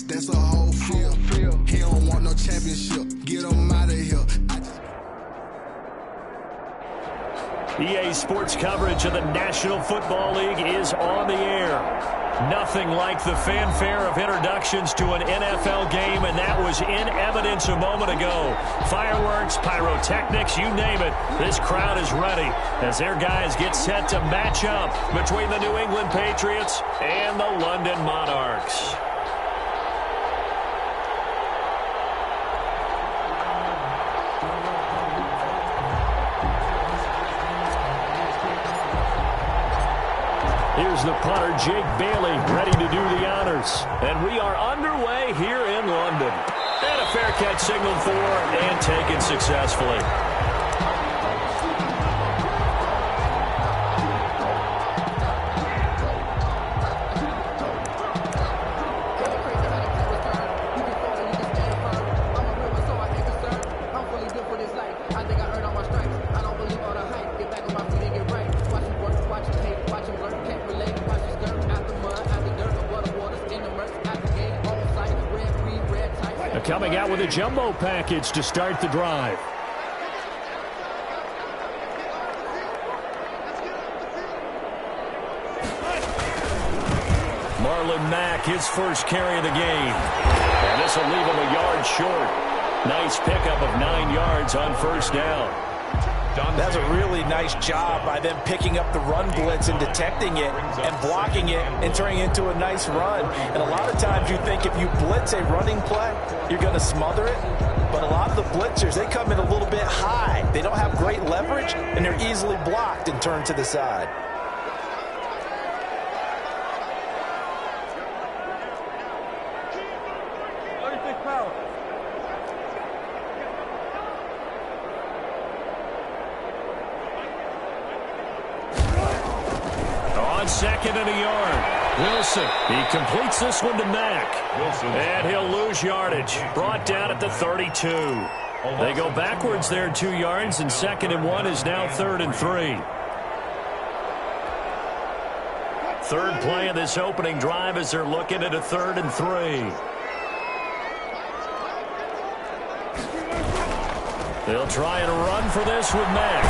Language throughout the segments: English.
that's a whole field. He don't want no championship. Get him out of here. EA Sports coverage of the National Football League is on the air. Nothing like the fanfare of introductions to an NFL game, and that was in evidence a moment ago. Fireworks, pyrotechnics, you name it. This crowd is ready as their guys get set to match up between the New England Patriots and the London Monarchs. Here's the punter, Jake Bailey, ready to do the honors. And we are underway here in London. And a fair catch signaled for and taken successfully. Coming out with a jumbo package to start the drive. Marlon Mack, his first carry of the game. And this will leave him a yard short. Nice pickup of 9 yards on first down. That's a really nice job by them picking up the run blitz and detecting it and blocking it and turning it into a nice run. And a lot of times you think if you blitz a running play, you're going to smother it. But a lot of the blitzers, they come in a little bit high. They don't have great leverage, and they're easily blocked and turned to the side. Second and a yard. Wilson, he completes this one to Mack. And he'll lose yardage. Brought down at the 32. They go backwards there 2 yards, and 2nd and 1 is now 3rd and 3. Third play of this opening drive as they're looking at a 3rd and 3. They'll try and run for this with Mack.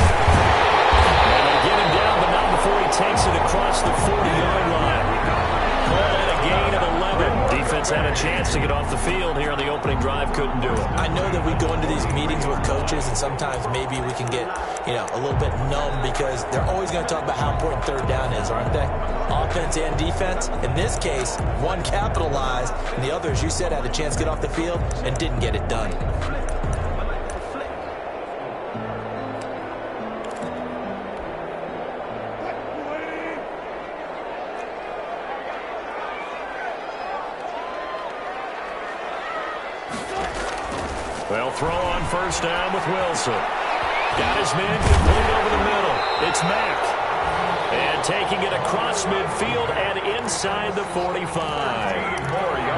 And they get him down, but not before he takes it across the 40-yard line. Call that a gain of 11. Defense had a chance to get off the field here on the opening drive, couldn't do it. I know that we go into these meetings with coaches, and sometimes maybe we can get, a little bit numb because they're always going to talk about how important third down is, aren't they? Offense and defense. In this case, one capitalized, and the other, as you said, had a chance to get off the field and didn't get it done. They'll throw on first down with Wilson. Got his man complete over the middle. It's Mack. And taking it across midfield and inside the 45.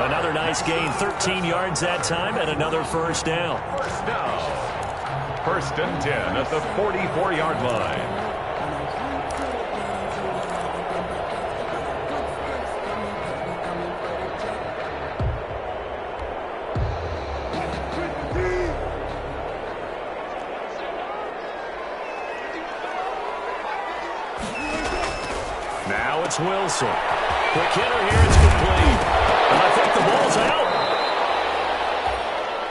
Another nice gain, 13 yards that time, and another first down. First and 10 at the 44-yard line. Now it's Wilson. Quick hitter here, it's complete. And I think the ball's out.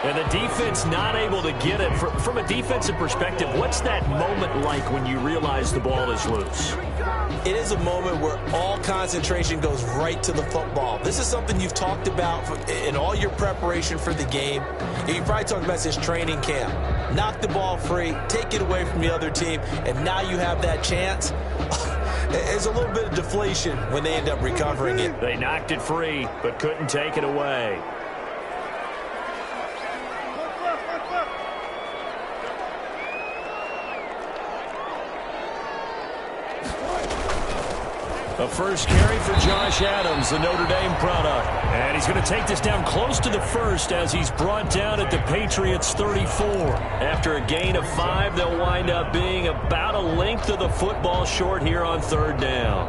And the defense not able to get it. From a defensive perspective, what's that moment like when you realize the ball is loose? It is a moment where all concentration goes right to the football. This is something you've talked about in all your preparation for the game. You probably talked about this training camp. Knock the ball free, take it away from the other team, and now you have that chance. There's a little bit of deflation when they end up recovering it. They knocked it free, but couldn't take it away. The first carry for Josh Adams, the Notre Dame product. And he's going to take this down close to the first as he's brought down at the Patriots' 34. After a gain of 5, they'll wind up being about a length of the football short here on third down.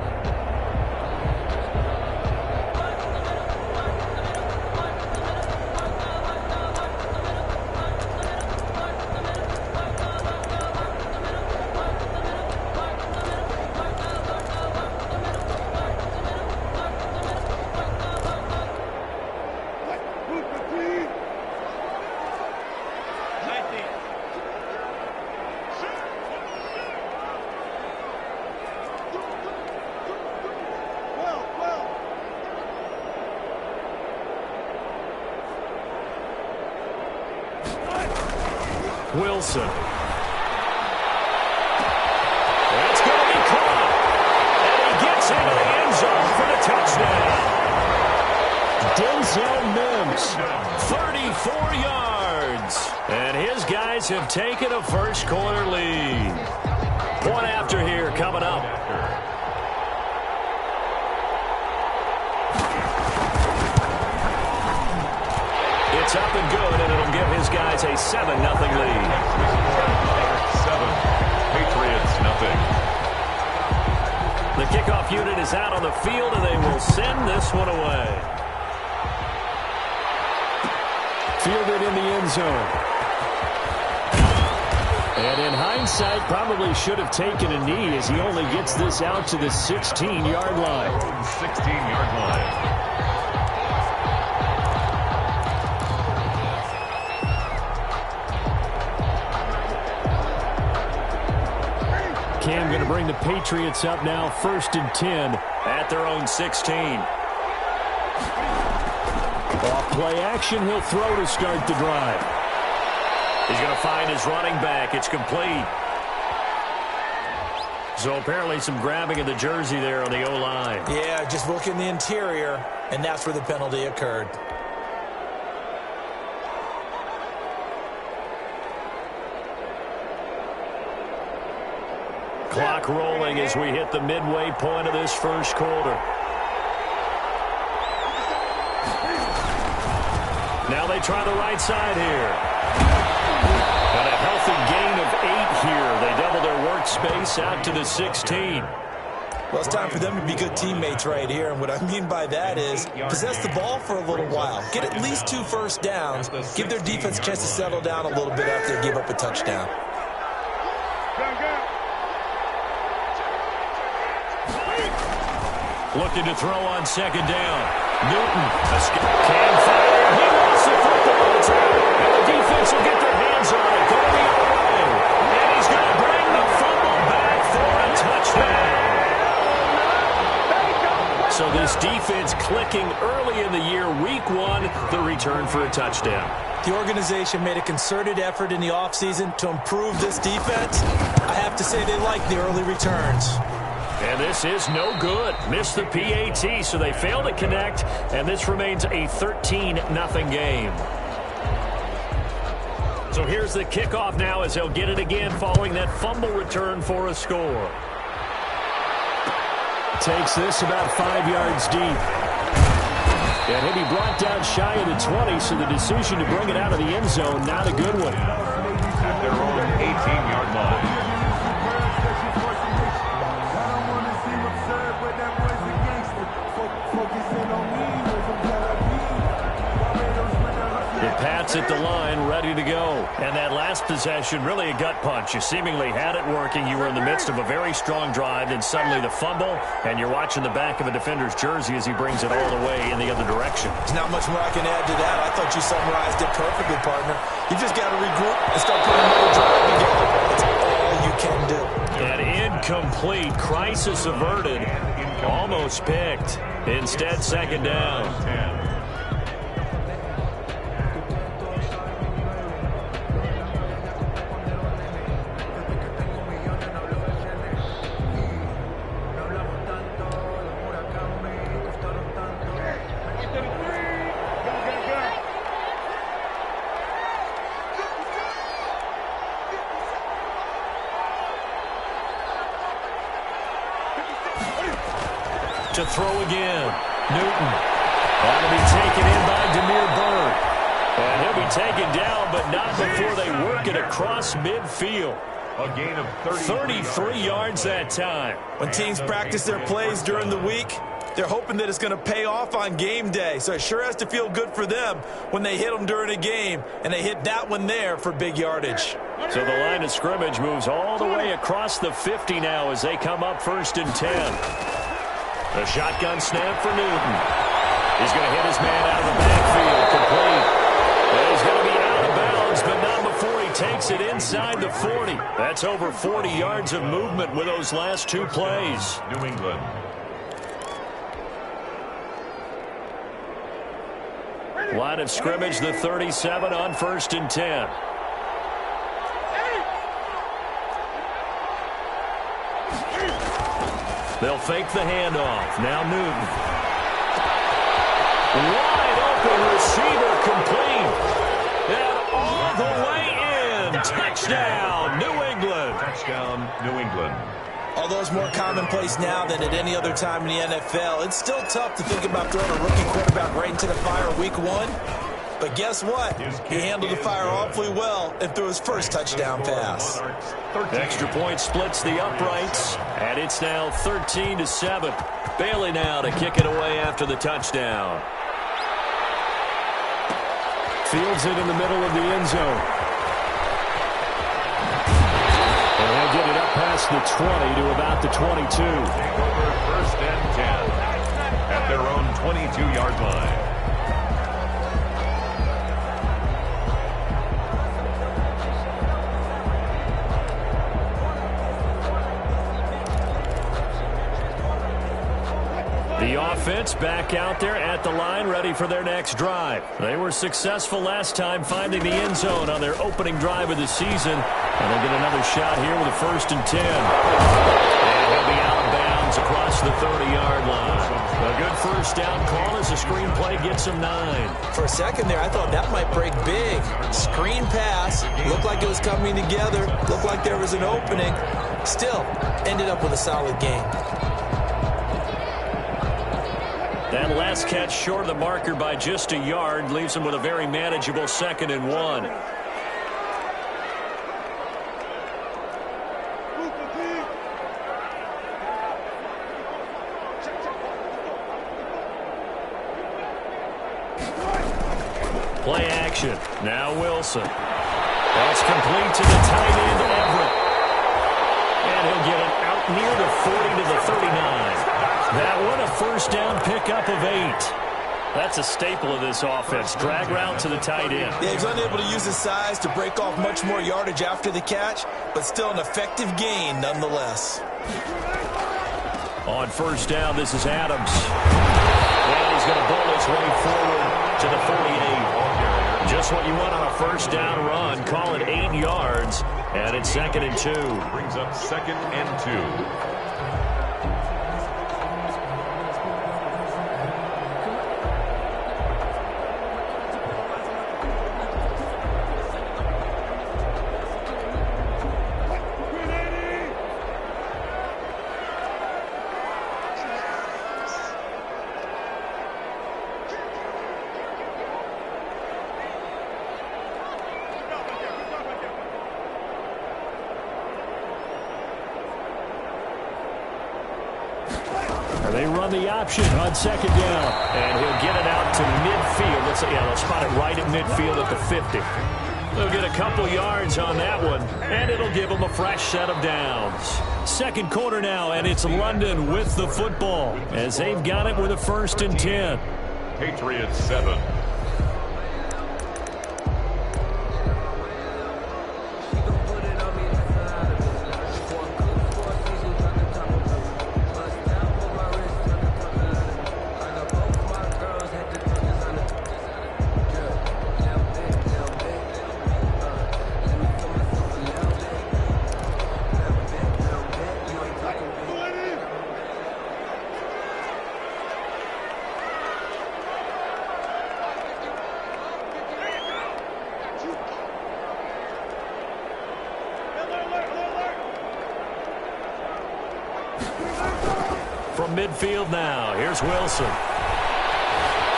Wilson. That's going to be caught. And he gets into the end zone for the touchdown. Denzel Mims, 34 yards. And his guys have taken a first quarter lead. Point after here coming up. It's up and good, and it'll give his guys a 7-0 lead. 7. Patriots, nothing. The kickoff unit is out on the field, and they will send this one away. Fielded in the end zone. And in hindsight, probably should have taken a knee as he only gets this out to the 16-yard line. 16-yard line. Cam going to bring the Patriots up now, 1st and 10 at their own 16. Off play action, he'll throw to start the drive. He's going to find his running back. It's complete. So apparently some grabbing of the jersey there on the O-line. Yeah, just looking the interior, and that's where the penalty occurred. Clock rolling as we hit the midway point of this first quarter. Now they try the right side here. Got a healthy gain of 8 here. They double their workspace out to the 16. Well, it's time for them to be good teammates right here, and what I mean by that is possess the ball for a little while. Get at least 2 first downs. Give their defense a chance to settle down a little bit after they give up a touchdown. Looking to throw on 2nd down. Newton. Can fire. He lost the football. It's out. And the defense will get their hands on it. Going the other way. And he's going to bring the fumble back for a touchdown. So this defense clicking early in the year. Week 1, the return for a touchdown. The organization made a concerted effort in the offseason to improve this defense. I have to say they like the early returns. And this is no good. Missed the PAT, so they fail to connect, and this remains a 13-0 game. So here's the kickoff now as they'll get it again following that fumble return for a score. Takes this about 5 yards deep. And he'll be brought down shy of the 20, so the decision to bring it out of the end zone, not a good one. At their own 18-yard line. Pats at the line, ready to go. And that last possession, really a gut punch. You seemingly had it working. You were in the midst of a very strong drive, then suddenly the fumble, and you're watching the back of a defender's jersey as he brings it all the way in the other direction. There's not much more I can add to that. I thought you summarized it perfectly, partner. You just got to regroup and start putting another drive together. That's all you can do. An incomplete, crisis averted, almost picked. Instead, 2nd down. To throw again. Newton. That'll be taken in by Demir Bird. And he'll be taken down, but not before they work it across midfield. A gain of 33 yards that time. When teams practice their plays during the week, they're hoping that it's going to pay off on game day. So it sure has to feel good for them when they hit them during a game, and they hit that one there for big yardage. So the line of scrimmage moves all the way across the 50 now as they come up 1st and 10. A shotgun snap for Newton. He's going to hit his man out of the backfield. Complete. And he's going to be out of bounds, but not before he takes it inside the 40. That's over 40 yards of movement with those last 2 plays. New England. Line of scrimmage, the 37 on 1st and 10. They'll fake the handoff. Now Newton. Wide open receiver complete. And all the way in. Touchdown, New England. Touchdown, New England. Although it's more commonplace now than at any other time in the NFL, it's still tough to think about throwing a rookie quarterback right into the fire week 1. But guess what? He handled the fire awfully well and threw his first touchdown pass. Extra point splits the uprights, and it's now 13-7. Bailey now to kick it away after the touchdown. Fields it in the middle of the end zone. And he'll get it up past the 20 to about the 22. Take over first and 10 at their own 22-yard line. The offense back out there at the line, ready for their next drive. They were successful last time finding the end zone on their opening drive of the season. And they'll get another shot here with a 1st and 10. And he'll be out of bounds across the 30-yard line. A good first down call as the screen play gets him 9. For a second there, I thought that might break big. Screen pass. Looked like it was coming together. Looked like there was an opening. Still, ended up with a solid game. That last catch short of the marker by just a yard leaves him with a very manageable 2nd and 1. Play action. Now Wilson. That's complete to the tight end, Everett. And he'll get it out near the 40 to the 39. That one a first down pickup of 8. That's a staple of this offense. Drag route to the tight end. Yeah, he's unable to use his size to break off much more yardage after the catch, but still an effective gain nonetheless. On first down, this is Adams. And he's going to bowl his way forward to the 48. Just what you want on a first down run. Call it 8 yards, and it's 2nd and 2. Brings up 2nd and 2. They run the option on 2nd down, and he'll get it out to midfield. They'll spot it right at midfield at the 50. They'll get a couple yards on that one, and it'll give them a fresh set of downs. Second quarter now, and it's London with the football as they've got it with a 1st and 10. Patriots 7. From midfield now, here's Wilson.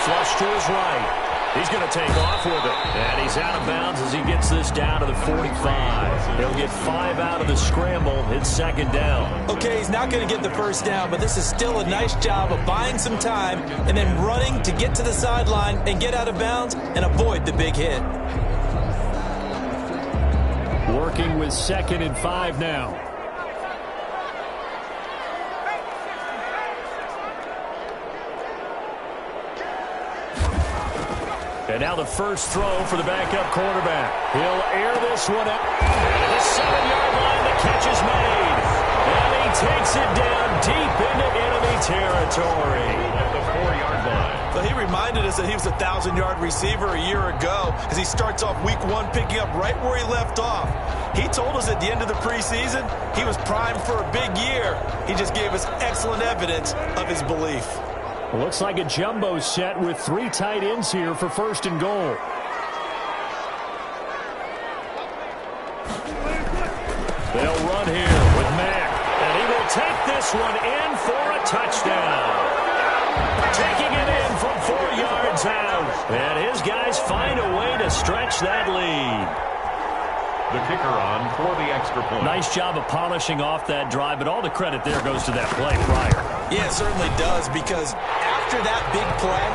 Flush to his right. He's going to take off with it. And he's out of bounds as he gets this down to the 45. He'll get 5 out of the scramble. It's 2nd down. Okay, he's not going to get the first down, but this is still a nice job of buying some time and then running to get to the sideline and get out of bounds and avoid the big hit. Working with 2nd and 5 now. And now the first throw for the backup quarterback. He'll air this one out. And the 7-yard line, the catch is made. And he takes it down deep into enemy territory. At the 4-yard line. Well, he reminded us that he was a 1,000-yard receiver a year ago as he starts off week 1 picking up right where he left off. He told us at the end of the preseason he was primed for a big year. He just gave us excellent evidence of his belief. Looks like a jumbo set with 3 tight ends here for 1st and goal. They'll run here with Mack, and he will take this one in for a touchdown. Taking it in from 4 yards out. And his guys find a way to stretch that lead. The kicker on for the extra point. Nice job of polishing off that drive, but all the credit there goes to that play prior. Yeah, it certainly does, because after that big play,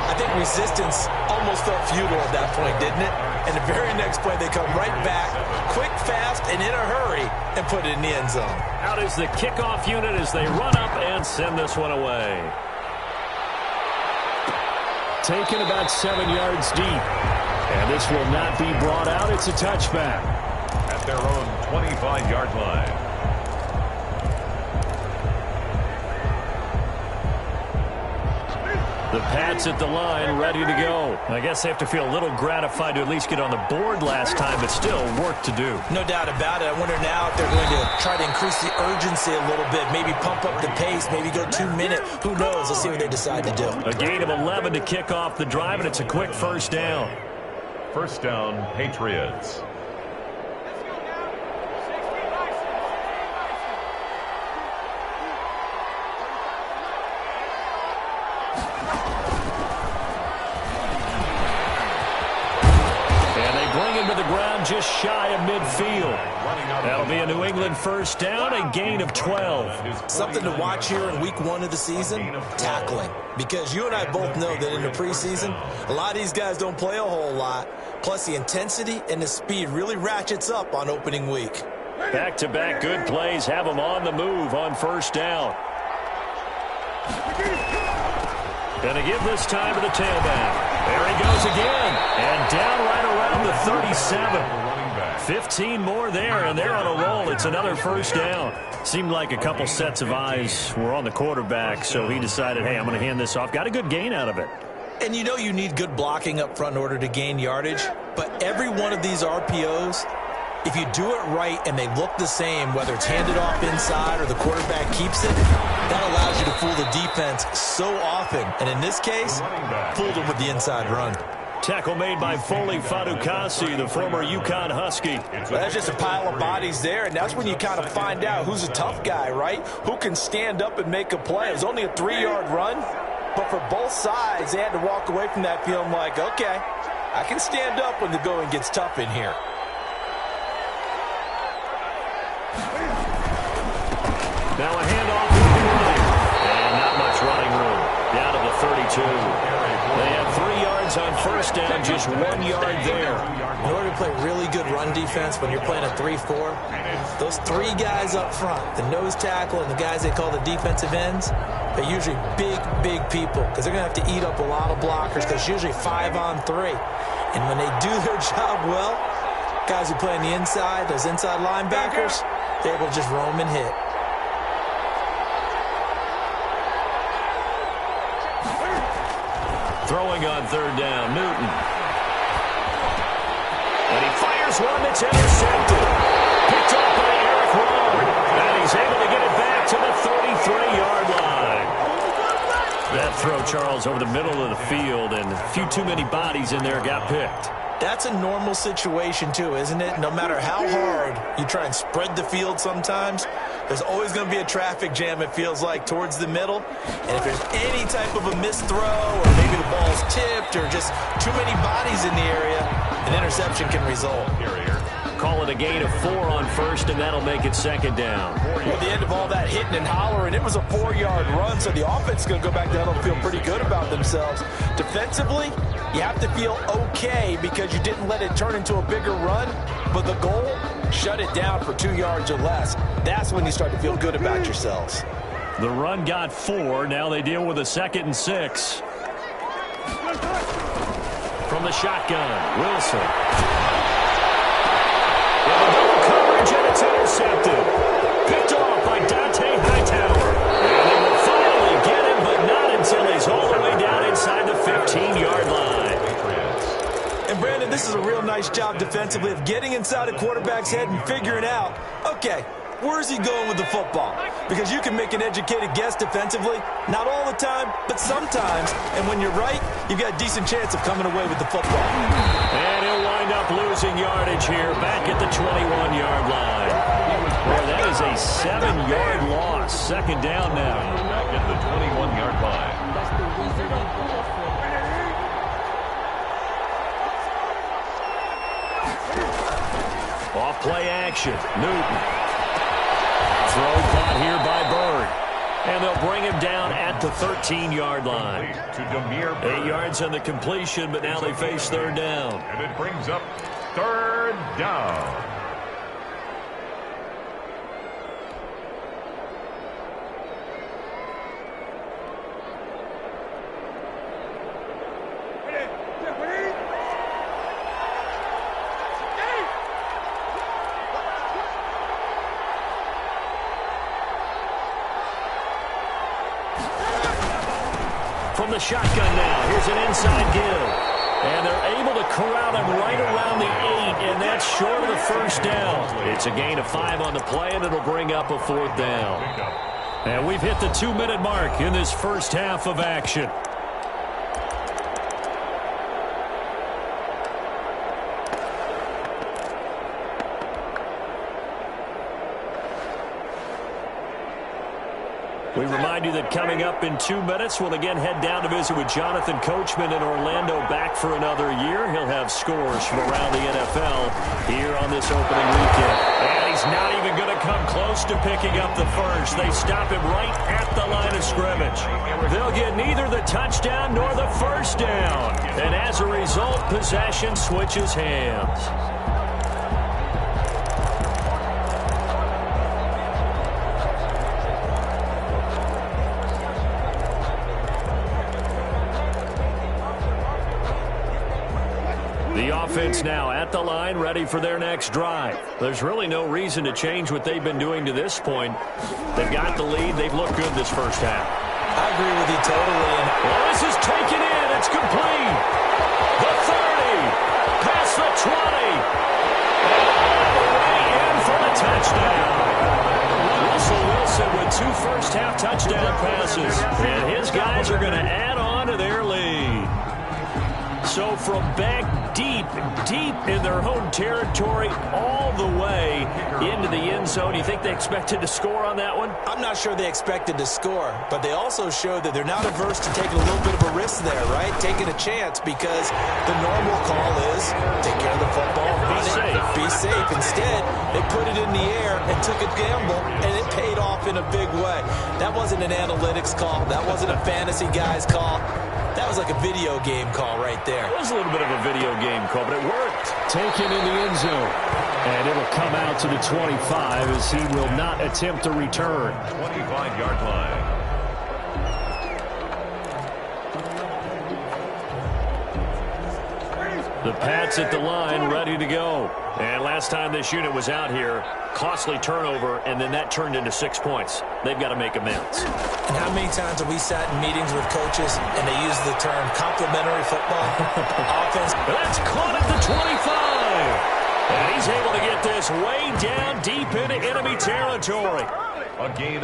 I think resistance almost felt futile at that point, didn't it? And the very next play, they come right back, quick, fast, and in a hurry, and put it in the end zone. Out is the kickoff unit as they run up and send this one away. Taken about 7 yards deep. And this will not be brought out. It's a touchback. At their own 25-yard line. The Pats at the line, ready to go. I guess they have to feel a little gratified to at least get on the board last time, but still work to do. No doubt about it. I wonder now if they're going to try to increase the urgency a little bit, maybe pump up the pace, maybe go 2 minutes. Who knows? Let's see what they decide to do. A gain of 11 to kick off the drive, and it's a quick 1st down. 1st down, Patriots. And they bring him to the ground just shy of midfield. That'll be a New England 1st down, a gain of 12. Something to watch here in week 1 of the season, tackling. Because you and I both know that in the preseason, a lot of these guys don't play a whole lot. Plus, the intensity and the speed really ratchets up on opening week. Back-to-back good plays have them on the move on 1st down. Going to give this time to the tailback. There he goes again. And down right around the 37. 15 more there, and they're on a roll. It's another 1st down. Seemed like a couple sets of eyes were on the quarterback, so he decided, hey, I'm going to hand this off. Got a good gain out of it. And you know you need good blocking up front in order to gain yardage, but every one of these RPOs, if you do it right and they look the same, whether it's handed off inside or the quarterback keeps it, that allows you to fool the defense so often. And in this case, fooled them with the inside run. Tackle made by Foley Fadukasi, the former UConn Husky. Well, that's just a pile of bodies there, and that's when you kind of find out who's a tough guy, right? Who can stand up and make a play. It was only a 3-yard run, but for both sides, they had to walk away from that feeling like, okay, I can stand up when the going gets tough in here. Now a handoff will be running. And not much running room. Down to the 32. They have 3 yards on 1st down, just 1 yard there. In order to play really good run defense when you're playing a 3-4, those 3 guys up front, the nose tackle and the guys they call the defensive ends, they're usually big people because they're going to have to eat up a lot of blockers because it's usually 5 on 3. And when they do their job well, guys who play on the inside, those inside linebackers, they're able to just roam and hit. Throwing on 3rd down, Newton. And he fires one that's intercepted. Picked off by Eric Rowe. And he's able to get it back to the 33-yard line. That throw, Charles, over the middle of the field, and a few too many bodies in there got picked. That's a normal situation, too, isn't it? No matter how hard you try and spread the field sometimes, there's always going to be a traffic jam, it feels like, towards the middle. And if there's any type of a missed throw or maybe the ball's tipped or just too many bodies in the area, an interception can result. Call it a gain of 4 on 1st, and that'll make it 2nd down. At the end of all that hitting and hollering, it was a 4-yard run, so the offense is going to go back down and feel pretty good about themselves. Defensively, you have to feel okay because you didn't let it turn into a bigger run, but the goal, shut it down for 2 yards or less. That's when you start to feel good about yourselves. The run got 4. Now they deal with a 2nd and 6. From the shotgun, Wilson. Coverage, and it's intercepted. Picked off by Dante Hightower. And they will finally get him, but not until he's all the way down inside 15-yard line. And, Brandon, this is a real nice job defensively of getting inside a quarterback's head and figuring out, okay, where's he going with the football? Because you can make an educated guess defensively, not all the time, but sometimes. And when you're right, you've got a decent chance of coming away with the football. And he'll wind up losing yardage here back at the 21-yard line. Boy, that is a 7-yard loss. Second down now. Back at the 21-yard line. Off play action. Newton. Throw caught here by Bird. And they'll bring him down at the 13-yard line. 8 yards on the completion, but now they face third down. And it brings up third down. From the shotgun now, here's an inside give. And they're able to corral him right around the 8, and that's short of the first down. It's a gain of 5 on the play, and it'll bring up a fourth down. And we've hit the 2-minute mark in this first half of action. We remind you that coming up in 2 minutes, we'll again head down to visit with Jonathan Coachman in Orlando, back for another year. He'll have scores from around the NFL here on this opening weekend. And he's not even going to come close to picking up the first. They stop him right at the line of scrimmage. They'll get neither the touchdown nor the first down. And as a result, possession switches hands. The offense now at the line, ready for their next drive. There's really no reason to change what they've been doing to this point. They've got the lead. They've looked good this first half. I agree with you totally. Well, this is taken in. It's complete. The 30. Past the 20. All the way in for the touchdown. Russell Wilson with 2 first-half touchdown passes. And his guys are going to add on to their lead. So from back deep in their own territory all the way into the end zone, you think they expected to score on that one? I'm not sure they expected to score, but they also showed that they're not averse to taking a little bit of a risk there, right? Taking a chance, because the normal call is take care of the football, be safe. Instead, they put it in the air and took a gamble, and it paid off in a big way. That wasn't an analytics call. That wasn't a fantasy guy's call. That was like a video game call right there. It was a little bit of a video game call, but it worked. Taken in the end zone. And it'll come out to the 25 as he will not attempt to return. 25-yard line. The Pats at the line, ready to go. And last time this unit was out here, costly turnover, and then that turned into 6 points. They've got to make amends. And how many times have we sat in meetings with coaches and they use the term complementary football? Offense. That's caught at the 25. And he's able to get this way down deep into enemy territory.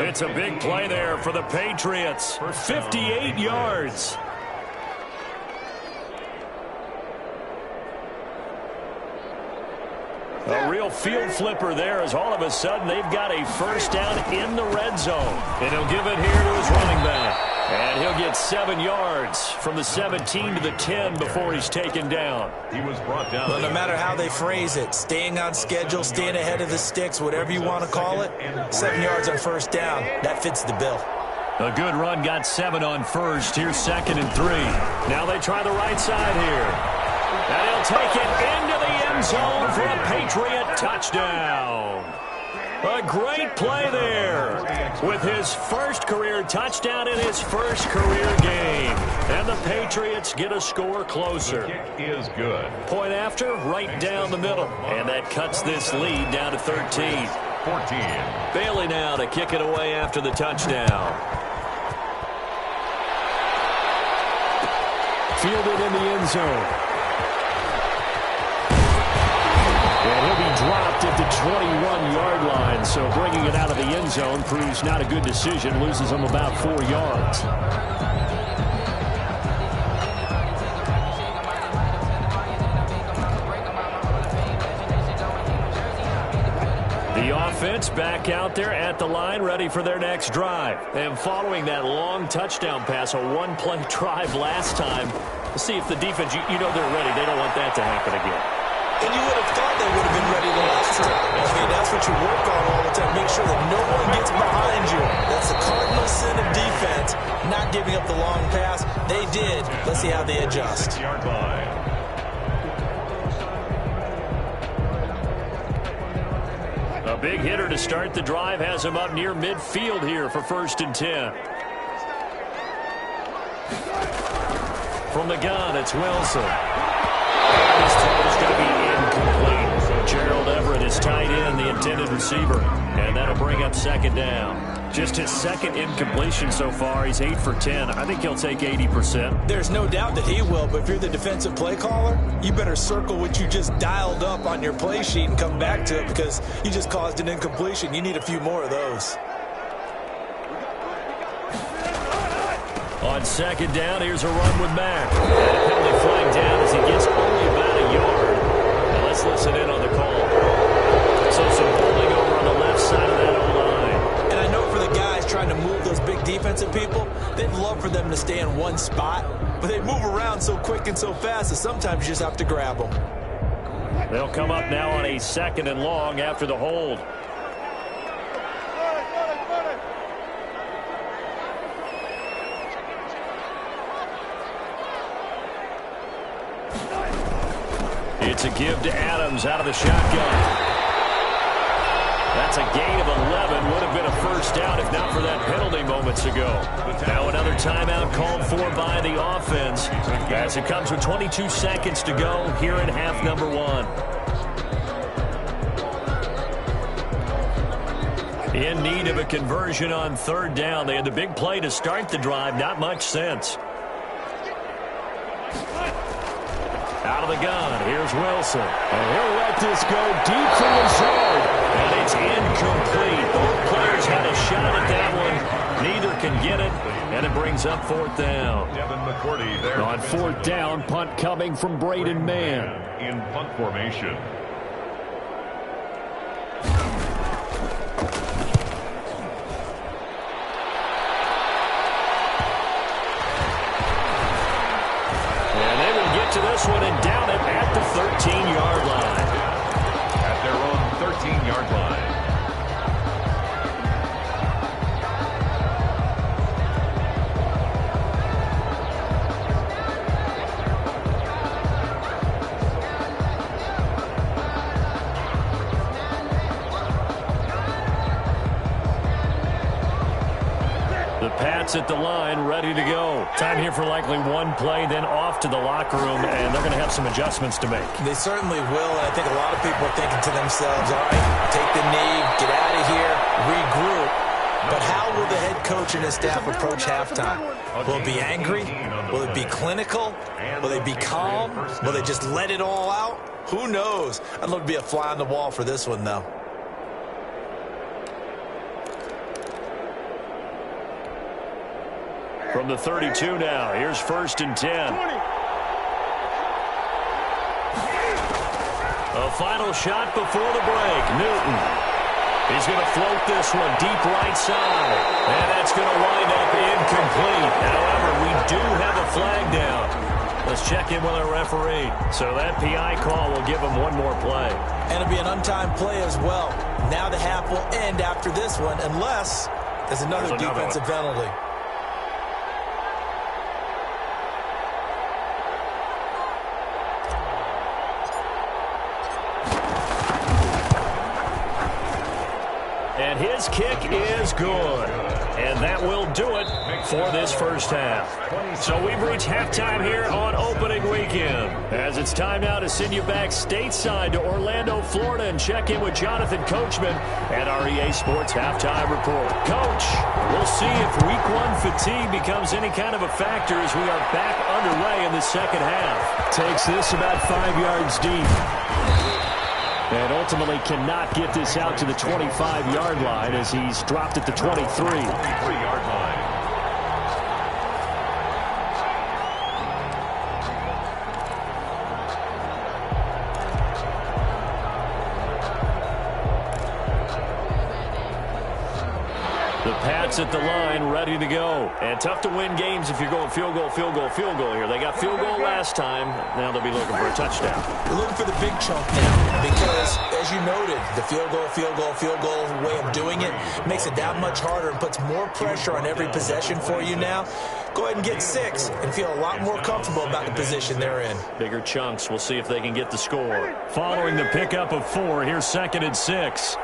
It's a big play there for the Patriots. 58 yards. A real field flipper there, as all of a sudden they've got a first down in the red zone. And he'll give it here to his running back. And he'll get 7 yards from the 17 to the 10 before he's taken down. He was brought down. Well, no matter how they phrase it, staying on schedule, staying ahead of the sticks, whatever you want to call it, 7 yards on first down, that fits the bill. A good run, got 7 on first. Here's 2nd and 3. Now they try the right side here. And he'll take it into the end zone for a Patriot touchdown. A great play there with his first career touchdown in his first career game. And the Patriots get a score closer. The kick is good. Point after, right down the middle. And that cuts this lead down to 13. 14. Bailey now to kick it away after the touchdown. Fielded in the end zone. And he'll be dropped at the 21-yard line. So bringing it out of the end zone proves not a good decision. Loses him about 4 yards. The offense back out there at the line, ready for their next drive. And following that long touchdown pass, a one-play drive last time, let's see if the defense, you know they're ready. They don't want that to happen again. And you would have thought they would have been ready the last time. I mean, that's what you work on all the time. Make sure that no one gets behind you. That's the cardinal sin of defense, not giving up the long pass. They did. Let's see how they adjust. A big hitter to start the drive has him up near midfield here for 1st and 10. From the gun, it's Wilson. His throw is going to be incomplete. Gerald Everett is tight end, the intended receiver, and that'll bring up 2nd down. Just his 2nd incompletion so far. He's 8 for 10. I think he'll take 80%. There's no doubt that he will, but if you're the defensive play caller, you better circle what you just dialed up on your play sheet and come back to it because you just caused an incompletion. You need a few more of those. On 2nd down, here's a run with Mack. And a penalty flag down as he gets only about a yard. Now let's listen in on the call. So some holding over on the left side of that O-line. And I know for the guys trying to move those big defensive people, they'd love for them to stay in one spot, but they move around so quick and so fast that sometimes you just have to grab them. They'll come up now on a 2nd and long after the hold. It's a give to Adams out of the shotgun. That's a gain of 11. Would have been a 1st down if not for that penalty moments ago. Now another timeout called for by the offense as it comes with 22 seconds to go here in half number 1. In need of a conversion on 3rd down. They had the big play to start the drive. Not much sense. Out of the gun, here's Wilson. And he'll let this go deep for Lazard. And it's incomplete. Both players had a shot at that one. Neither can get it. And it brings up 4th down. On 4th down, punt coming from Braden Mann. In punt formation. To this one and down it at the 13-yard line. At their own 13-yard line. The Pats at the line, ready to go. Time here for likely one play, then off to the locker room, and they're going to have some adjustments to make. They certainly will, and I think a lot of people are thinking to themselves, all right, take the knee, get out of here, regroup. But how will the head coach and his staff approach halftime? Will it be angry? Will it be clinical? Will they be calm? Will they just let it all out? Who knows? I'd love to be a fly on the wall for this one, though. From the 32 now, here's 1st and 10. A final shot before the break. Newton. He's going to float this one deep right side. And that's going to wind up incomplete. However, we do have a flag down. Let's check in with our referee. So that PI call will give him one more play. And it'll be an untimed play as well. Now the half will end after this one, unless there's another defensive penalty. And his kick is good. And that will do it for this 1st half. So we've reached halftime here on opening week weekend. As it's time now to send you back stateside to Orlando, Florida, and check in with Jonathan Coachman at our EA Sports Halftime Report. Coach, we'll see if Week 1 fatigue becomes any kind of a factor as we are back underway in the second half. Takes this about 5 yards deep. And ultimately cannot get this out to the 25-yard line as he's dropped at the 23. 23-yard line. The Pats at the line, ready to go. And tough to win games if you're going field goal, field goal, field goal here. They got field goal last time. Now they'll be looking for a touchdown. They're looking for the big chunk now because, as you noted, the field goal way of doing it makes it that much harder and puts more pressure on every possession for you now. Go ahead and get 6 and feel a lot more comfortable about the position they're in. Bigger chunks. We'll see if they can get the score. Following the pickup of 4, here's 2nd and 6.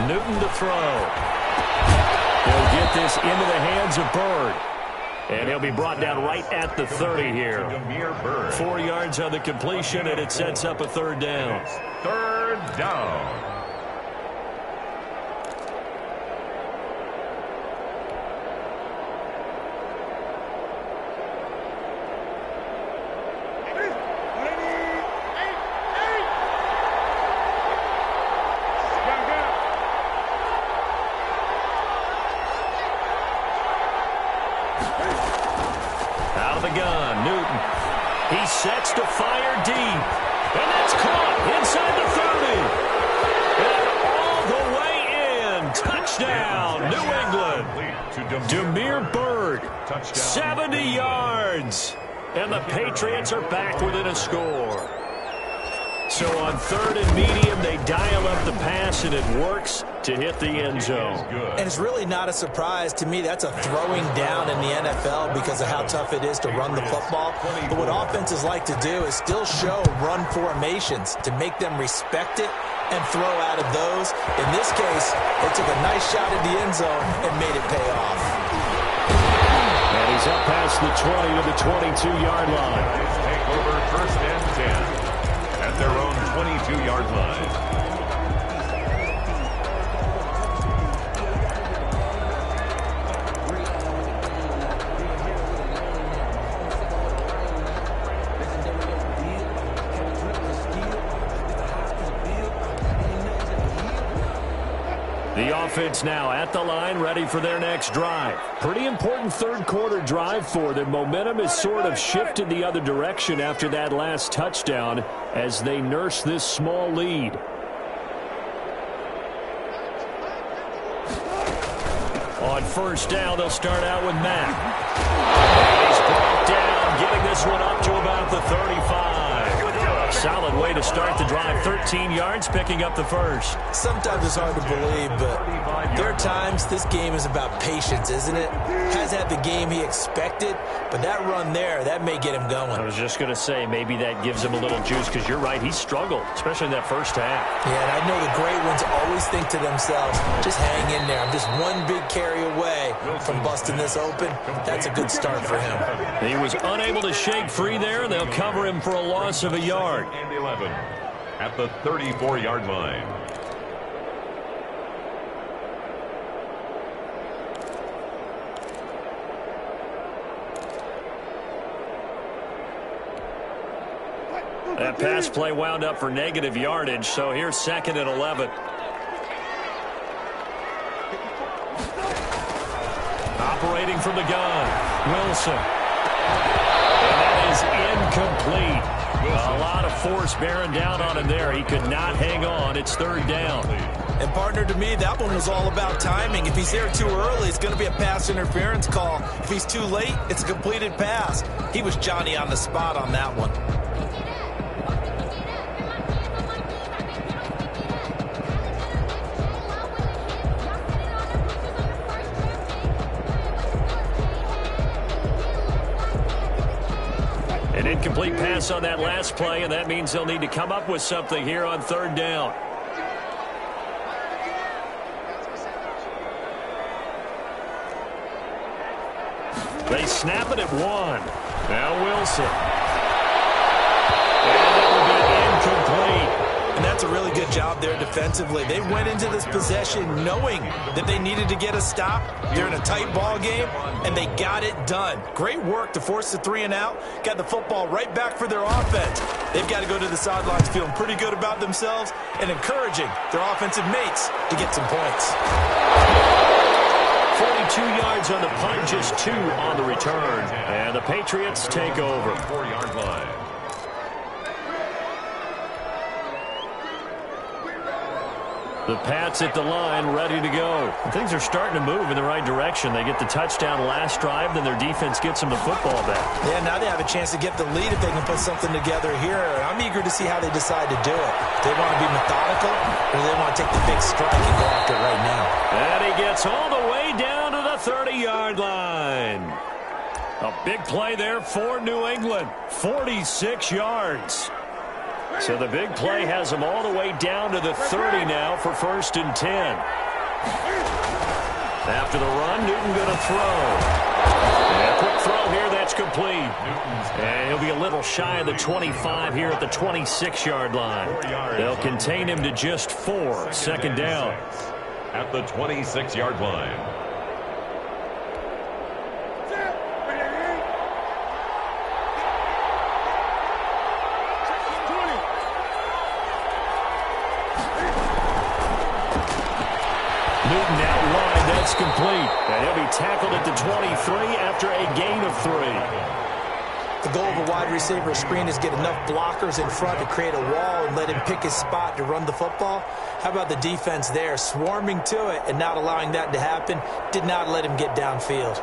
Newton to throw. He'll get this into the hands of Bird. And he'll be brought down right at the 30 here. 4 yards on the completion, and it sets up a 3rd down. 3rd down. Out of the gun, Newton. He sets to fire deep. And that's caught inside the 30. And all the way in. Touchdown, New England. Demir Bird, 70 yards. And the Patriots are back within a score. So on 3rd and medium, they dial up the pass, and it works to hit the end zone. And it's really not a surprise to me. That's a throwing down in the NFL because of how tough it is to run the football. But what offenses like to do is still show run formations to make them respect it and throw out of those. In this case, they took a nice shot at the end zone and made it pay off. And he's up past the 20 to the 22-yard line. Take over 1st and 10. At their own 22-yard line. The offense now at the line, ready for their next drive. Pretty important 3rd quarter drive for them. Momentum has sort of shifted the other direction after that last touchdown as they nurse this small lead. On 1st down, they'll start out with Mack. And he's brought down, getting this one up to about the 35. Solid way to start the drive. 13 yards, picking up the 1st. Sometimes it's hard to believe, but there are times this game is about patience, isn't it? Has had the game he expected, but that run there, that may get him going. I was just going to say, maybe that gives him a little juice, because you're right, he struggled, especially in that 1st half. Yeah, and I know the great ones always think to themselves, just hang in there. I'm just one big carry away from busting this open. That's a good start for him. He was unable to shake free there. They'll cover him for a loss of a yard. And 11 at the 34-yard line. That pass play wound up for negative yardage, so here's 2nd and 11. Operating from the gun, Wilson. And that is incomplete. A lot of force bearing down on him there. He could not hang on. It's 3rd down. And, partner, to me, that one was all about timing. If he's there too early, it's going to be a pass interference call. If he's too late, it's a completed pass. He was Johnny on the spot on that one. An incomplete pass on that last play, and that means they'll need to come up with something here on 3rd down. They snap it at 1. Now Wilson. And that will be incomplete. And that's a really good job there defensively. They went into this possession knowing that they needed to get a stop. They're in a tight ball game, and they got it done. Great work to force the 3 and out. Got the football right back for their offense. They've got to go to the sidelines feeling pretty good about themselves and encouraging their offensive mates to get some points. 42 yards on the punt, just 2 on the return. And the Patriots take over. 4-yard line. The Pats at the line, ready to go. Things are starting to move in the right direction. They get the touchdown last drive, then their defense gets them the football back. Yeah, now they have a chance to get the lead if they can put something together here. I'm eager to see how they decide to do it. Do they want to be methodical, or do they want to take the big strike and go after it right now? And he gets all the way down to the 30-yard line. A big play there for New England. 46 yards. So the big play has them all the way down to the 30 now for 1st and 10. After the run, Newton going to throw. And a quick throw here, that's complete. And he'll be a little shy of the 25 here at the 26-yard line. They'll contain him to just 4. 2nd down. At the 26-yard line. Newton out wide, that's complete. And he'll be tackled at the 23 after a gain of 3. The goal of a wide receiver screen is get enough blockers in front to create a wall and let him pick his spot to run the football. How about the defense there, swarming to it and not allowing that to happen? Did not let him get downfield.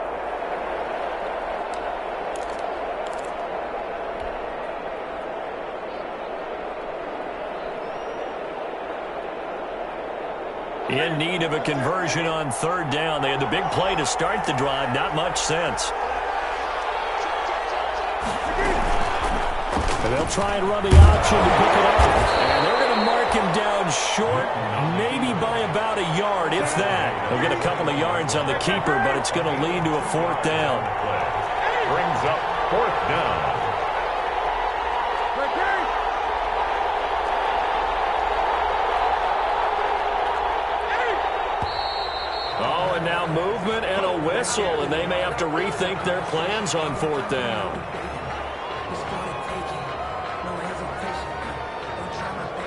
In need of a conversion on 3rd down. They had the big play to start the drive. Not much sense. And they'll try and run the option to pick it up. And they're going to mark him down short, maybe by about a yard, if that. They'll get a couple of yards on the keeper, but it's going to lead to a 4th down. Brings up 4th down. Oh, and now movement and a whistle, and they may have to rethink their plans on 4th down.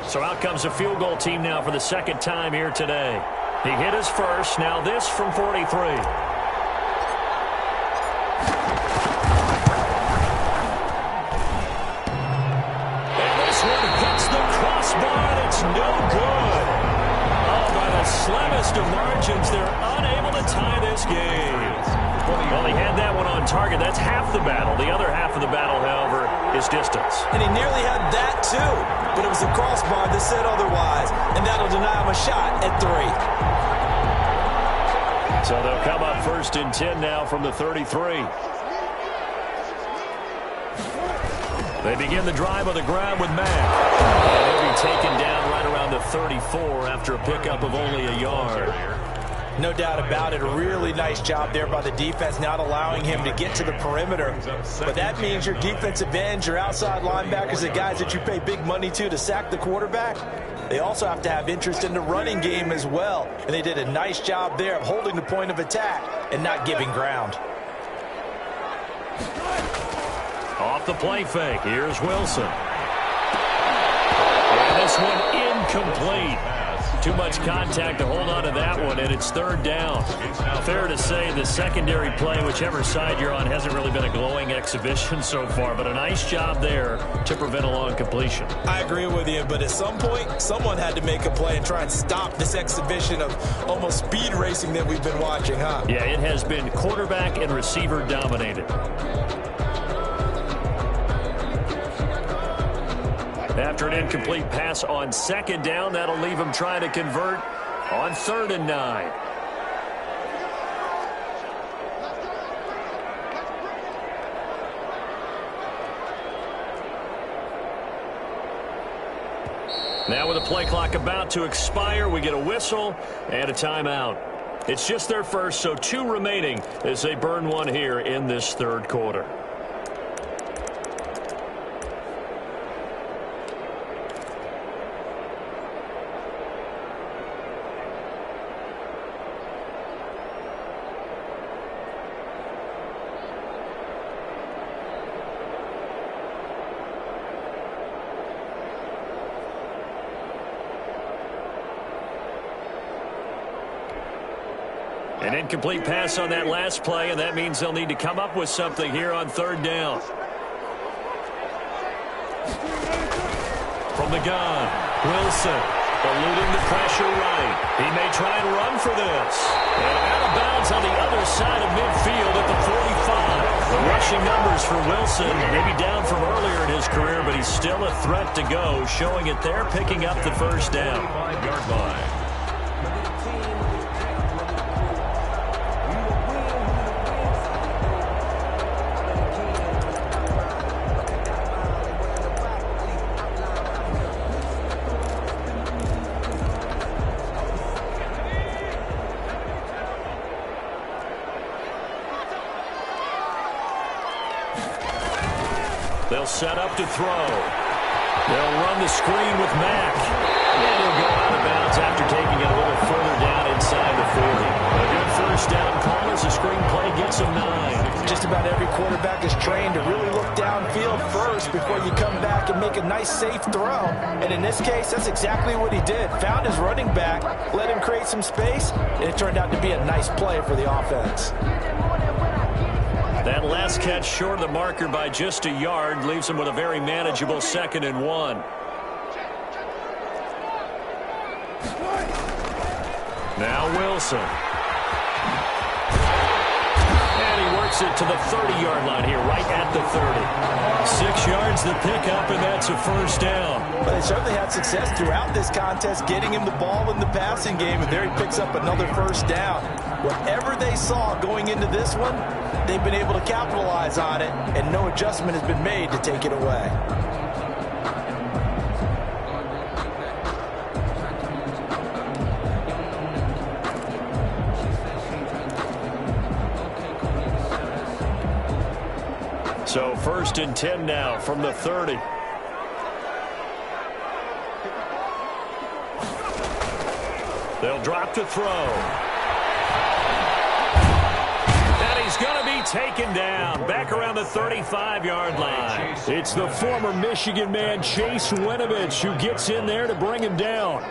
So out comes a field goal team now for the 2nd time here today. He hit his first. Now this from 43. And this one hits the crossbar, and it's no good. Oh, by the slimmest of margins, they're unable to tie this game. Well, he had that one on target. That's half the battle. The other half of the battle, however, is distance. And he nearly had that, too. But it was a crossbar that said otherwise. And that'll deny him a shot at 3. So they'll come up 1st and 10 now from the 33. They begin the drive on the ground with Mack. And he'll be taken down right around the 34 after a pickup of only a yard. No doubt about it. A really nice job there by the defense, not allowing him to get to the perimeter. But that means your defensive ends, your outside linebackers, the guys that you pay big money to sack the quarterback, they also have to have interest in the running game as well. And they did a nice job there of holding the point of attack and not giving ground. Off the play fake. Here's Wilson. And this one incomplete. Too much contact to hold on to that one, and it's 3rd down. Fair to say the secondary play, whichever side you're on, hasn't really been a glowing exhibition so far, but a nice job there to prevent a long completion. I agree with you, but at some point, someone had to make a play and try and stop this exhibition of almost speed racing that we've been watching, huh? Yeah, it has been quarterback and receiver dominated. After an incomplete pass on 2nd down, that'll leave him trying to convert on 3rd and 9. Now with the play clock about to expire, we get a whistle and a timeout. It's just their first, so 2 remaining as they burn one here in this third quarter. An incomplete pass on that last play, and that means they'll need to come up with something here on third down. From the gun, Wilson eluding the pressure right. He may try and run for this. And out of bounds on the other side of midfield at the 45. The rushing numbers for Wilson, maybe down from earlier in his career, but he's still a threat to go, showing it there, picking up the first down. 5-yard line. They'll set up to throw. They'll run the screen with Mack. And he'll go out of bounds after taking it a little further down inside the 40. A good first down call as the screen play gets him 9. Just about every quarterback is trained to really look downfield first before you come back and make a nice, safe throw. And in this case, that's exactly what he did. Found his running back, let him create some space, and it turned out to be a nice play for the offense. That last catch short of the marker by just a yard leaves him with a very manageable 2nd and 1. Now Wilson. And he works it to the 30-yard line here, right at the 30. 6 yards the pickup, and that's a first down. But they certainly had success throughout this contest, getting him the ball in the passing game, and there he picks up another first down. Whatever they saw going into this one, they've been able to capitalize on it, and no adjustment has been made to take it away. So 1st and 10 now from the 30. They'll drop to throw. He's going to be taken down back around the 35-yard line. It's the former Michigan man, Chase Winovich, who gets in there to bring him down.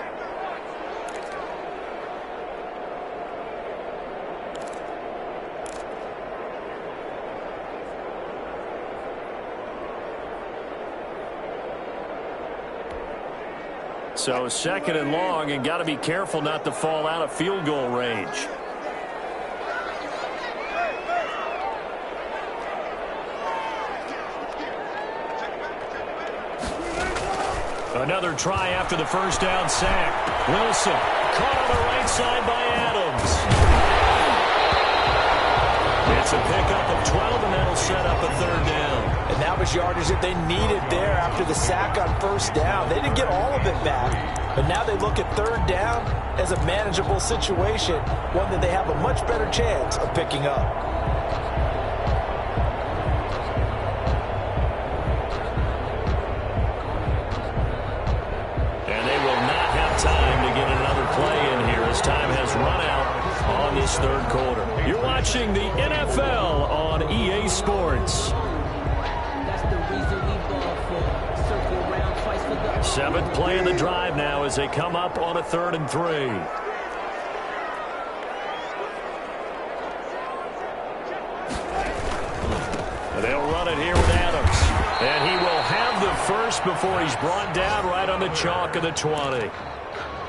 So 2nd and long, and got to be careful not to fall out of field goal range. Another try after the first down sack. Wilson caught on the right side by Adams. It's a pickup of 12, and that'll set up a 3rd down. And that was yardage that they needed there after the sack on first down. They didn't get all of it back, but now they look at 3rd down as a manageable situation, one that they have a much better chance of picking up. This third quarter. You're watching the NFL on EA Sports. 7th play of the drive now as they come up on a 3rd and 3. They'll run it here with Adams. And he will have the first before he's brought down right on the chalk of the 20.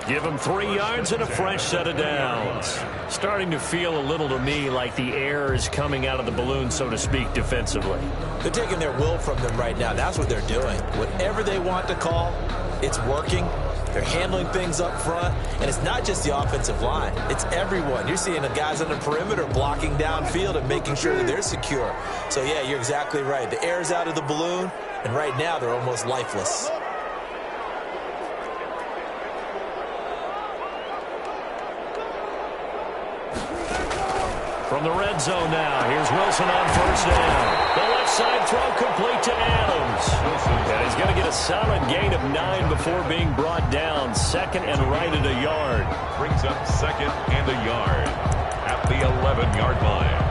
Give him 3 yards and a fresh set of downs. Starting to feel a little to me like the air is coming out of the balloon, so to speak, defensively. They're taking their will from them right now. That's what they're doing. Whatever they want to call, it's working. They're handling things up front, and it's not just the offensive line. It's everyone. You're seeing the guys on the perimeter blocking downfield and making sure that they're secure. So, yeah, you're exactly right. The air's out of the balloon, and right now they're almost lifeless. the red zone now. Here's Wilson on first down. The left side throw complete to Adams. And he's going to get a solid gain of 9 before being brought down. Second and right at a yard. Brings up second and a yard at the 11-yard line.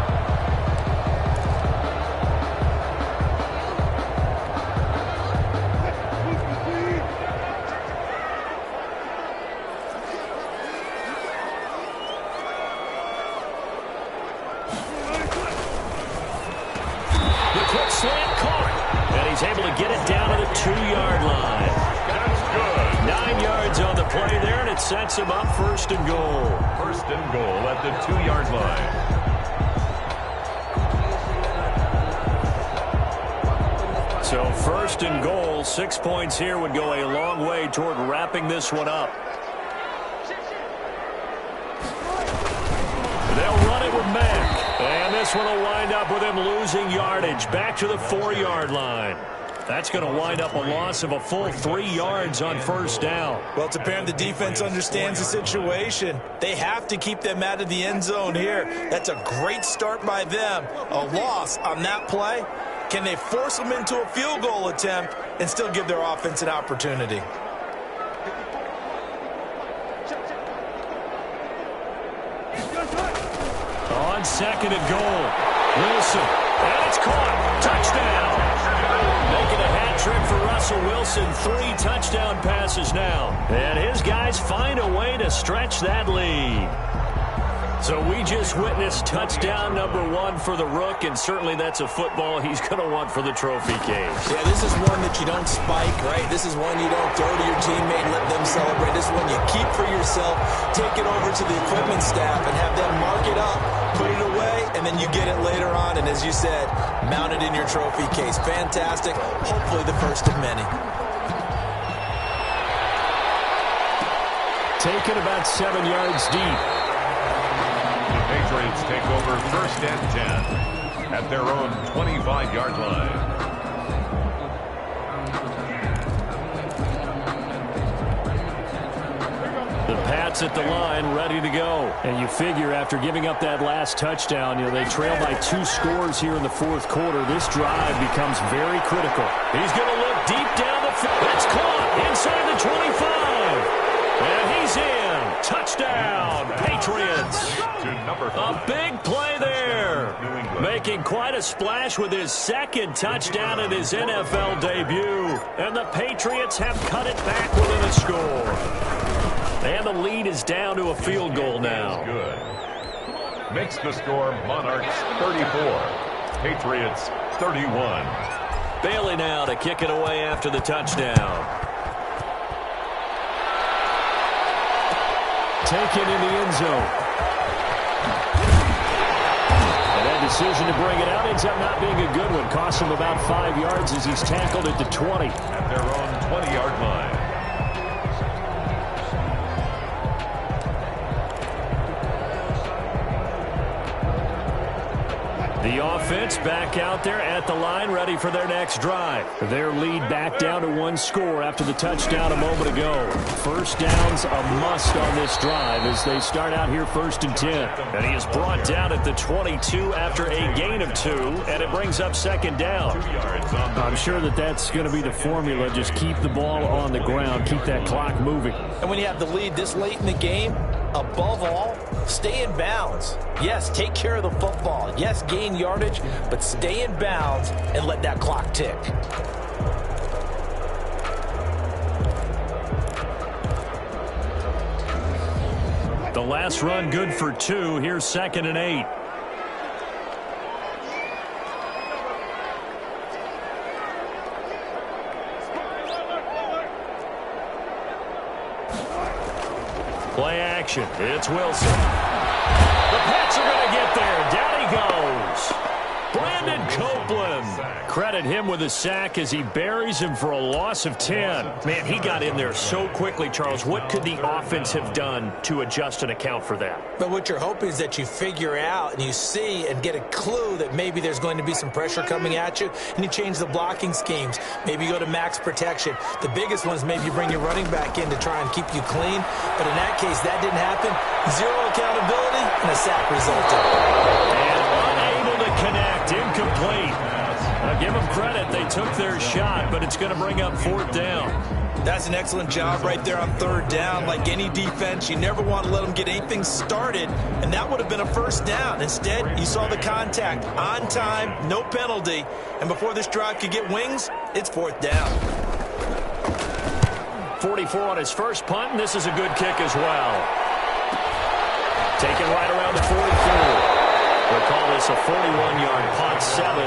Slant caught, and he's able to get it down to the 2-yard line. That's good. 9 yards on the play there, and it sets him up first and goal. First and goal at the 2-yard line. So first and goal, 6 points here would go a long way toward wrapping this one up. They'll run it with Mack. And this one will wind up with him losing yardage back to the 4-yard line. That's going to wind up a loss of a full 3 yards on first down. Well, it's apparent the defense understands the situation. They have to keep them out of the end zone here. That's a great start by them. A loss on that play. Can they force them into a field goal attempt and still give their offense an opportunity? On second and goal, Wilson, and it's caught. Touchdown. Making a hat trick for Russell Wilson. 3 touchdown passes now. And his guys find a way to stretch that lead. So we just witnessed touchdown number 1 for the Rook, and certainly that's a football he's going to want for the trophy case. Yeah, this is one that you don't spike, right? This is one you don't throw to your teammate and let them celebrate. This is one you keep for yourself, take it over to the equipment staff and have them mark it up, put it away, and then you get it later on. And as you said, mount it in your trophy case. Fantastic. Hopefully the first of many. Taken about 7 yards deep. Patriots take over first and 10 at their own 25-yard line. The Pats at the line, ready to go. And you figure after giving up that last touchdown, they trail by 2 scores here in the fourth quarter. This drive becomes very critical. He's going to look deep down the field. That's caught inside the 25. And he's in. Touchdown, Patriots. A big play there. Making quite a splash with his second touchdown in his NFL debut. And the Patriots have cut it back within a score. And the lead is down to a field goal now. Good. Makes the score Monarchs 34, Patriots 31. Bailey now to kick it away after the touchdown. Taken in the end zone. And that decision to bring it out ends up not being a good one. Cost him about 5 yards as he's tackled at the 20. At their own 20-yard line. The offense back out there at the line, ready for their next drive. Their lead back down to 1 score after the touchdown a moment ago. First down's a must on this drive as they start out here first and 10. And he is brought down at the 22 after a gain of 2, and it brings up second down. I'm sure that's going to be the formula. Just keep the ball on the ground, keep that clock moving. And when you have the lead this late in the game, above all, stay in bounds. Yes, take care of the football. Yes, gain yardage, but stay in bounds and let that clock tick. The last run good for 2. Here's second and 8. Play action. It's Wilson. The Pats are going to get there. Down he goes. Brandon Copeland. Credit him with a sack as he buries him for a loss of 10. Man, he got in there so quickly, Charles. What could the offense have done to adjust and account for that? But what you're hoping is that you figure out and you see and get a clue that maybe there's going to be some pressure coming at you, and you change the blocking schemes. Maybe you go to max protection. The biggest one is maybe you bring your running back in to try and keep you clean. But in that case, that didn't happen. 0 accountability, and a sack resulted. incomplete. Give them credit. They took their shot, but it's going to bring up 4th down. That's an excellent job right there on 3rd down. Like any defense, you never want to let them get anything started, and that would have been a 1st down. Instead, you saw the contact on time, no penalty, and before this drive could get wings, it's 4th down. 44 on his first punt, and this is a good kick as well. Taken right around the 44. We'll call this a 41-yard punt, 7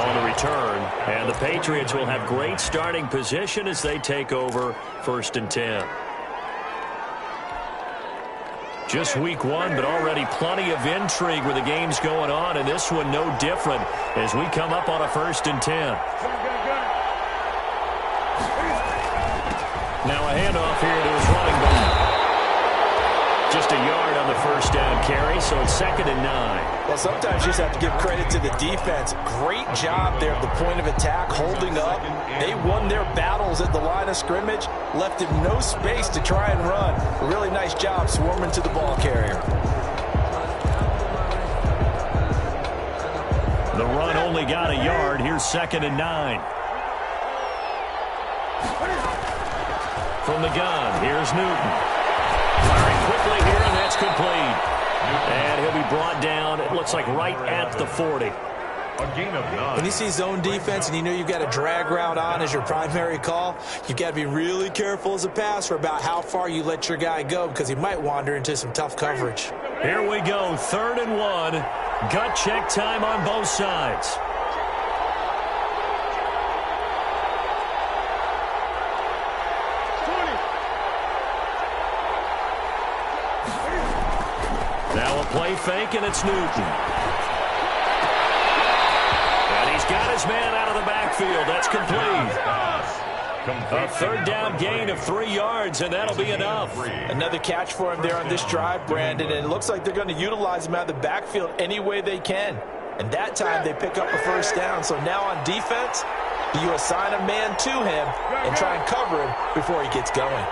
on the return. And the Patriots will have great starting position as they take over 1st and 10. Just week 1, but already plenty of intrigue where the game's going on, and this one no different as we come up on a 1st and 10. Now a handoff here to his running back. Just a yard on the 1st down carry, so it's 2nd and 9. Well, sometimes you just have to give credit to the defense. Great job there at the point of attack, holding up. They won their battles at the line of scrimmage, left him no space to try and run. A really nice job swarming to the ball carrier. The run only got a yard. Here's 2nd and 9. From the gun, here's Newton. Firing quickly here, and that's complete. And he'll be brought down, it looks like right at the 40. A gain of 9. When you see zone defense and you know you've got a drag route on as your primary call, you've got to be really careful as a passer about how far you let your guy go because he might wander into some tough coverage. Here we go, 3rd and 1. Gut check time on both sides. Now a play fake, and it's Newton. And he's got his man out of the backfield. That's complete. A 3rd down gain of 3 yards, and that'll be enough. Another catch for him there on this drive, Brandon, and it looks like they're going to utilize him out of the backfield any way they can. And that time they pick up a 1st down. So now on defense, you assign a man to him and try and cover him before he gets going.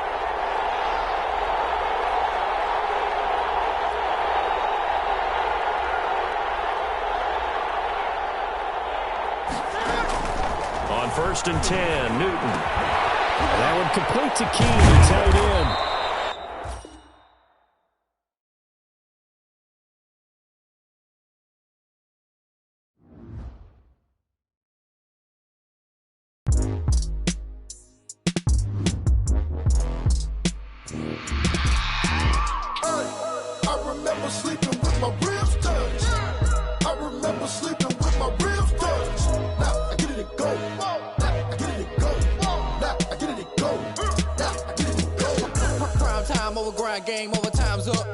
On 1st and 10, Newton. That one complete to Key, the tight end. I remember sleeping with my ribs touched. I remember sleeping with my ribs touched. Now I get it go. Now I get it go. Now I get it go. Now I get it go. Prime time over grind game, overtime's up.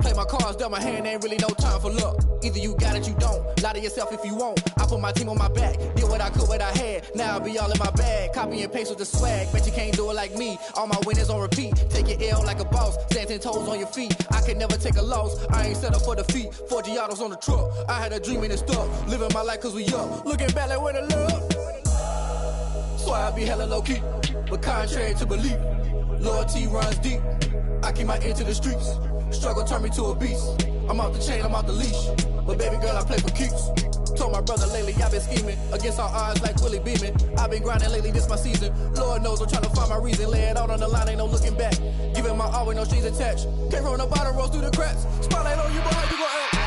Play my cards, dealt my hand, ain't really no time for luck. Either you got it, you don't. Lie to yourself if you won't. I put my team on my back. Did what I could, what I had. Now I'll be all in my bag. Copy and paste with the swag. Bet you can't do it like me. All my winners on repeat. Take your L like a boss. Stand 10 toes on your feet. I can never take a loss. I ain't set up for defeat. 4 Giottos on the truck. I had a dream and it stuck. Living my life cause we up. Looking back like where the love. So I be hella low key. But contrary to belief, loyalty runs deep. I keep my ear to the streets. Struggle turned me to a beast. I'm off the chain, I'm off the leash. But baby girl, I play for keeps. Told my brother lately, I've been scheming. Against all odds like Willie Beeman. I've been grinding lately, this my season. Lord knows I'm trying to find my reason. Lay it out on the line, ain't no looking back. Giving my all with no strings attached. Came from the bottom, rose through the cracks. Spotlight on you, boy, how you gon' act?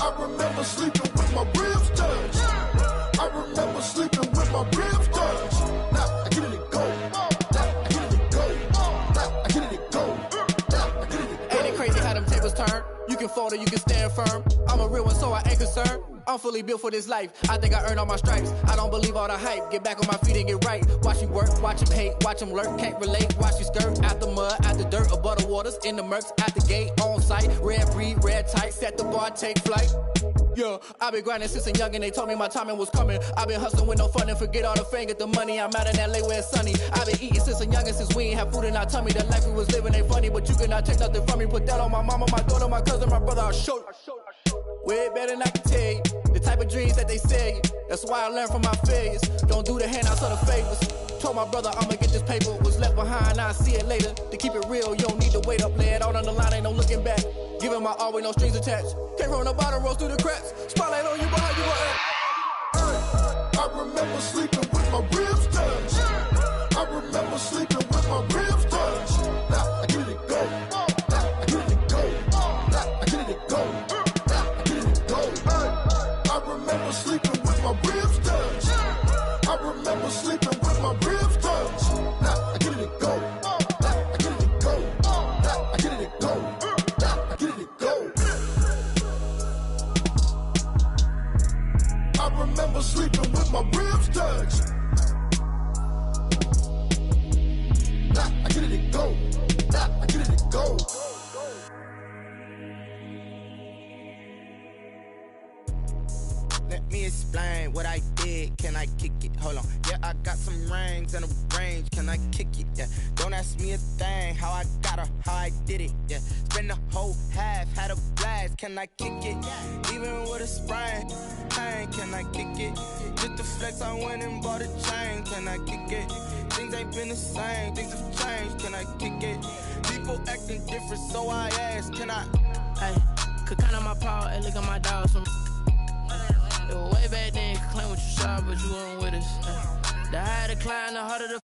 I remember sleeping with my ribs touched. I remember sleeping with my ribs touched. Now I get it go. Now I get it go. Now I get it go. Now I get it go. Ain't it crazy how them tables turn? You can fold or you can stand firm. I'm a real one, so I ain't concerned. I'm fully built for this life. I think I earned all my stripes. I don't believe all the hype. Get back on my feet and get right. Watch you work, watch him hate, watch him lurk. Can't relate, watch you skirt. Out the mud, out the dirt, above the waters, in the murks, at the gate, on site. Red breed, red tight, set the bar, take flight. Yeah, I been grinding since a youngin', they told me my timing was coming. I been hustling with no fun and forget all the fame, get the money. I'm out in LA where it's sunny. I been eating since a youngin', since we ain't have food in our tummy. The life we was living ain't funny, but you cannot take nothing from me. Put that on my mama, my daughter, my cousin, my brother, I'll show you. Way better than I can tell you. The type of dreams that they sell you. That's why I learned from my failures. Don't do the handouts or the favors. Told my brother I'ma get this paper. Was left behind, I'll see it later. To keep it real, you don't need to wait up. Lay it out on the line, ain't no looking back. Giving my all with no strings attached. Came from the bottom, rose through the cracks. Spotlight on you, but how you gon' act? I remember sleeping with my ribs touched. I remember sleeping with my ribs touched. Now I get it go. Now I get it go. Now I get it go. Now I get it go. I remember sleeping with my ribs touched. I remember sleeping with my ribs touched. Now I get it go. Now I get it go. Now I get it go. Now I get it go. I remember sleeping with my ribs touched. Nah, I get it go. Nah, I get it go. Let me explain what I did. Can I kick it? Hold on. Yeah, I got some rings and a range. Can I kick it? Yeah. Don't ask me a thing. How I got her, how I did it. Yeah. Spend the whole half, had a blast. Can I kick it? Even with a sprain. Pain, can I kick it? Just the flex, I went and bought a chain. Can I kick it? Things ain't been the same. Things have changed. Can I kick it? People acting different, so I ask. Can I? Hey, could count on my power and look at my dogs from. It was way back then, you could claim what you saw, but you weren't with us. The higher the climb, the harder the